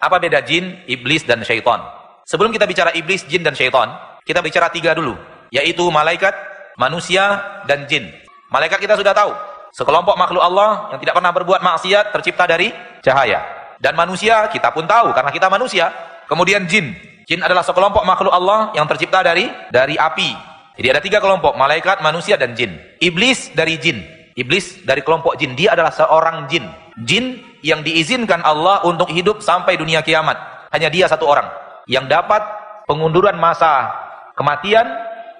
Apa beda jin, iblis, dan syaitan? Sebelum kita bicara iblis, jin, dan syaitan, kita bicara 3 dulu, yaitu malaikat, manusia, dan jin. Malaikat kita sudah tahu, sekelompok makhluk Allah yang tidak pernah berbuat maksiat, tercipta dari cahaya. Dan manusia kita pun tahu, karena kita manusia. Kemudian jin. Jin adalah sekelompok makhluk Allah yang tercipta dari api. Jadi ada 3 kelompok, malaikat, manusia, dan jin. Iblis dari jin. Iblis dari kelompok jin. Dia adalah seorang jin. Jin yang diizinkan Allah untuk hidup sampai dunia kiamat. Hanya dia satu orang yang dapat pengunduran masa kematian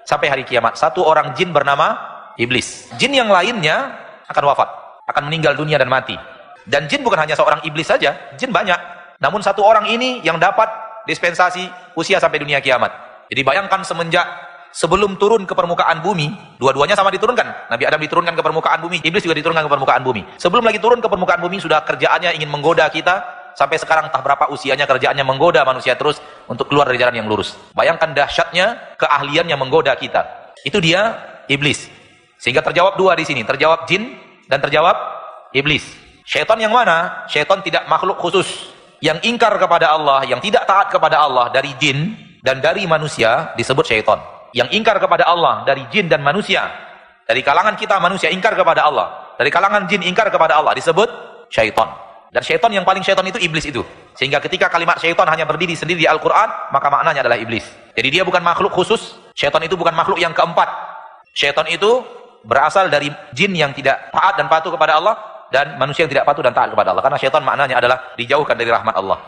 sampai hari kiamat. Satu orang jin bernama iblis. Jin yang lainnya akan wafat, akan meninggal dunia dan mati. Dan jin bukan hanya seorang iblis saja, jin banyak. Namun satu orang ini yang dapat dispensasi usia sampai dunia kiamat. Jadi bayangkan sebelum turun ke permukaan bumi, dua-duanya sama diturunkan. Nabi Adam diturunkan ke permukaan bumi, iblis juga diturunkan ke permukaan bumi. Sebelum lagi turun ke permukaan bumi, sudah kerjaannya ingin menggoda kita. Sampai sekarang entah berapa usianya, kerjaannya menggoda manusia terus untuk keluar dari jalan yang lurus. Bayangkan dahsyatnya keahliannya menggoda kita. Itu dia iblis. Sehingga terjawab 2 di sini, terjawab jin dan terjawab iblis. Syaitan yang mana? Syaitan tidak makhluk khusus. Yang ingkar kepada Allah, yang tidak taat kepada Allah dari jin dan dari manusia disebut syaitan. Yang ingkar kepada Allah dari jin dan manusia, dari kalangan kita manusia ingkar kepada Allah, dari kalangan jin ingkar kepada Allah, disebut syaitan. Dan syaitan yang paling syaitan itu iblis itu. Sehingga ketika kalimat syaitan hanya berdiri sendiri di Al-Quran, maka maknanya adalah iblis. Jadi dia bukan makhluk khusus. Syaitan itu bukan makhluk yang keempat. Syaitan itu berasal dari jin yang tidak taat dan patuh kepada Allah, dan manusia yang tidak patuh dan taat kepada Allah. Karena syaitan maknanya adalah dijauhkan dari rahmat Allah.